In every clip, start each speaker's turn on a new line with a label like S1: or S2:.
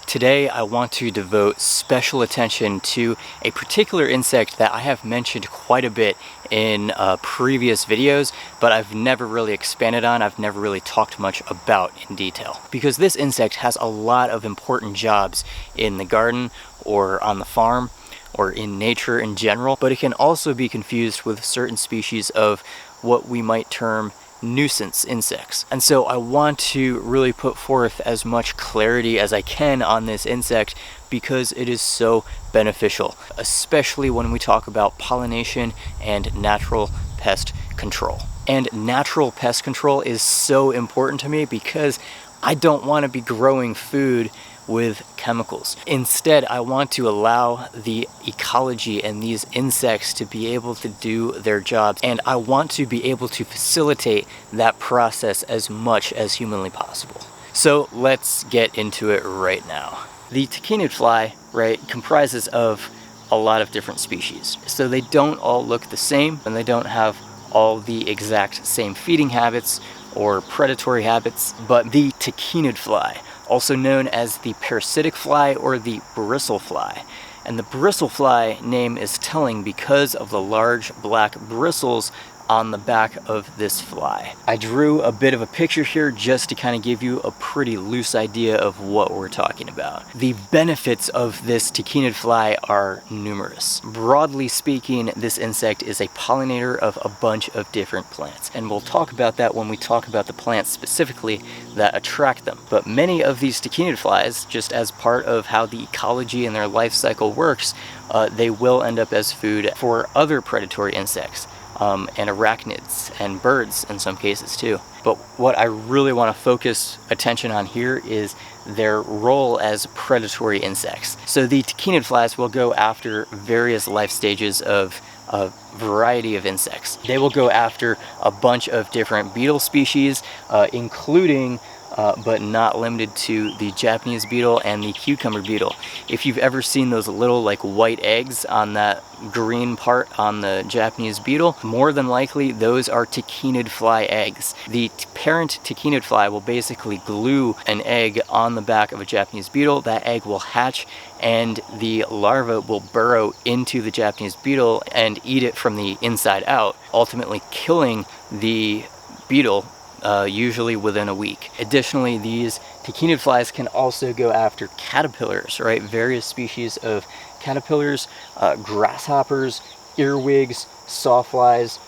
S1: Today I want to devote special attention to a particular insect that I have mentioned quite a bit in previous videos, but I've never really expanded on, I've never really talked much about in detail. Because this insect has a lot of important jobs in the garden or on the farm or in nature in general, but it can also be confused with certain species of what we might term nuisance insects. And so I want to really put forth as much clarity as I can on this insect because it is so beneficial, especially when we talk about pollination and natural pest control. And natural pest control is so important to me because I don't want to be growing food with chemicals. Instead, I want to allow the ecology and these insects to be able to do their jobs, and I want to be able to facilitate that process as much as humanly possible. So let's get into it right now. The Tachinid fly, comprises of a lot of different species. So they don't all look the same, and they don't have all the exact same feeding habits or predatory habits, but the Tachinid fly, also known as the parasitic fly or the bristle fly. And the bristle fly name is telling because of the large black bristles on the back of this fly. I drew a bit of a picture here just to kind of give you a pretty loose idea of what we're talking about. The benefits of this Tachinid fly are numerous. Broadly speaking, this insect is a pollinator of a bunch of different plants, and we'll talk about that when we talk about the plants specifically that attract them. But many of these Tachinid flies, just as part of how the ecology and their life cycle works, they will end up as food for other predatory insects. And arachnids and birds in some cases too. But what I really want to focus attention on here is their role as predatory insects. So the Tachinid flies will go after various life stages of a variety of insects. They will go after a bunch of different beetle species, including but not limited to the Japanese beetle and the cucumber beetle. If you've ever seen those little white eggs on that green part on the Japanese beetle, more than likely those are Tachinid fly eggs. The parent Tachinid fly will basically glue an egg on the back of a Japanese beetle. That egg will hatch and the larva will burrow into the Japanese beetle and eat it from the inside out, ultimately killing the beetle usually within a week. Additionally, these Tachinid flies can also go after caterpillars, various species of caterpillars, grasshoppers, earwigs, sawflies,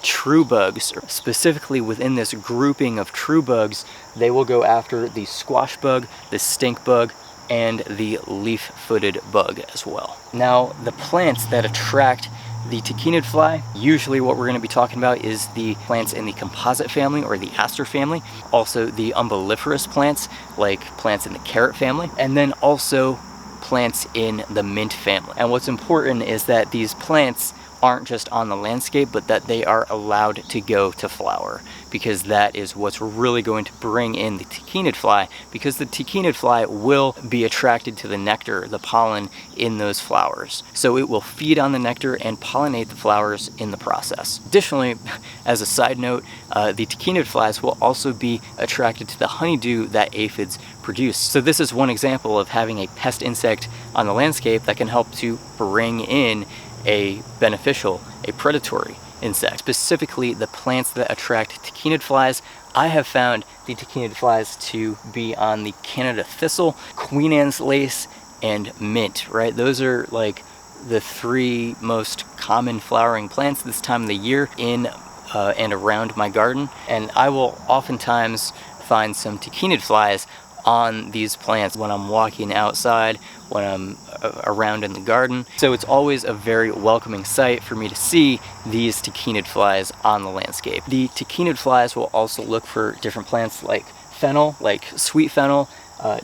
S1: true bugs. Specifically within this grouping of true bugs, they will go after the squash bug, the stink bug, and the leaf-footed bug as well. Now, the plants that attract the Tachinid fly, usually what we're going to be talking about is the plants in the composite family or the aster family, also the umbelliferous plants like plants in the carrot family, and then also plants in the mint family. And what's important is that these plants aren't just on the landscape, but that they are allowed to go to flower, because that is what's really going to bring in the Tachinid fly, because the Tachinid fly will be attracted to the nectar, the pollen in those flowers. So it will feed on the nectar and pollinate the flowers in the process. Additionally, as a side note, the Tachinid flies will also be attracted to the honeydew that aphids produce. So this is one example of having a pest insect on the landscape that can help to bring in a beneficial, a predatory insect. Specifically, the plants that attract Tachinid flies, I have found the Tachinid flies to be on the Canada thistle, Queen Anne's lace, and mint, Those are the three most common flowering plants this time of the year in and around my garden. And I will oftentimes find some Tachinid flies on these plants when I'm walking outside, when I'm around in the garden. So it's always a very welcoming sight for me to see these Tachinid flies on the landscape. The Tachinid flies will also look for different plants like fennel, like sweet fennel,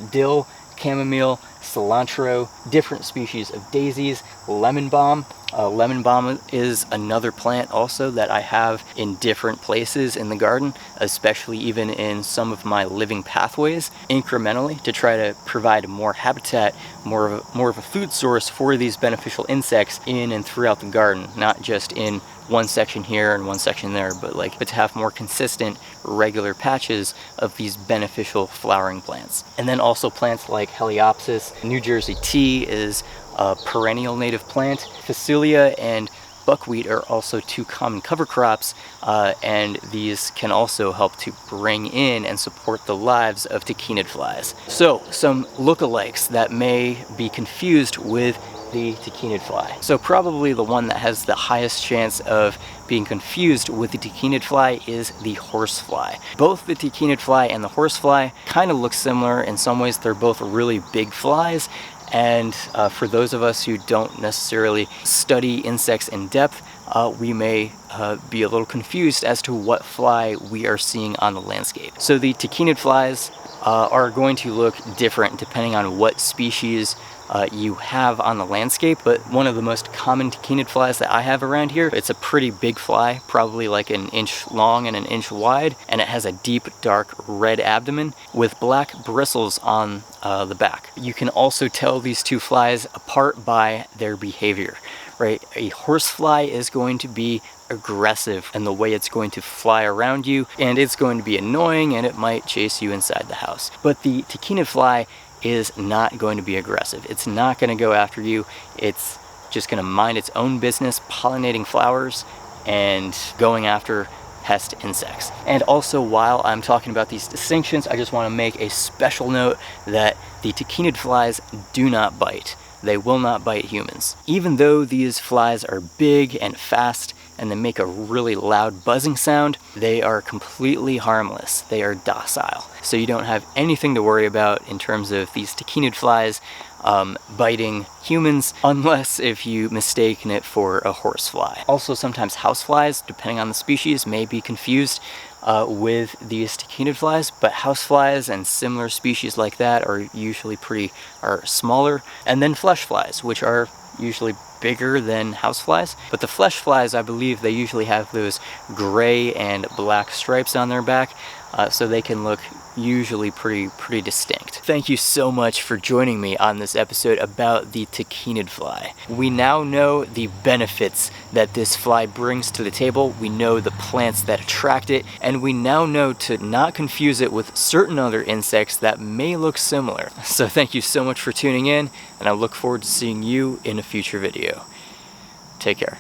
S1: dill, chamomile, cilantro, different species of daisies, lemon balm, Lemon balm is another plant also that I have in different places in the garden, especially even in some of my living pathways, incrementally to try to provide more habitat, more of a food source for these beneficial insects in and throughout the garden, not just in one section here and one section there, but to have more consistent, regular patches of these beneficial flowering plants. And then also plants like Heliopsis. New Jersey tea is a perennial native plant. Phacelia and buckwheat are also two common cover crops, and these can also help to bring in and support the lives of tachinid flies. So, some lookalikes that may be confused with the tachinid fly. So probably the one that has the highest chance of being confused with the tachinid fly is the horsefly. Both the tachinid fly and the horsefly kind of look similar. In some ways they're both really big flies, and for those of us who don't necessarily study insects in depth, we may be a little confused as to what fly we are seeing on the landscape. So the tachinid flies are going to look different depending on what species you have on the landscape, but one of the most common tachinid flies that I have around here, it's a pretty big fly, probably like an inch long and an inch wide, and it has a deep dark red abdomen with black bristles on the back. You can also tell these two flies apart by their behavior, right? A horsefly is going to be aggressive in the way it's going to fly around you, and it's going to be annoying, and it might chase you inside the house. But the tachinid fly is not going to be aggressive. It's not going to go after you. It's just going to mind its own business, pollinating flowers and going after pest insects. And also, while I'm talking about these distinctions, I just want to make a special note that the tachinid flies do not bite. They will not bite humans. Even though these flies are big and fast and they make a really loud buzzing sound, they are completely harmless. They are docile. So you don't have anything to worry about in terms of these tachinid flies biting humans, unless if you mistaken it for a horsefly. Also, sometimes houseflies, depending on the species, may be confused with these tachinid flies, but houseflies and similar species like that are usually are smaller. And then flesh flies, which are usually bigger than houseflies, but the flesh flies, I believe they usually have those gray and black stripes on their back, so they can look usually pretty distinct. Thank you so much for joining me on this episode about the tachinid fly. We now know the benefits that this fly brings to the table. We know the plants that attract it, and we now know to not confuse it with certain other insects that may look similar. So thank you so much for tuning in, and I look forward to seeing you in a future video. Take care.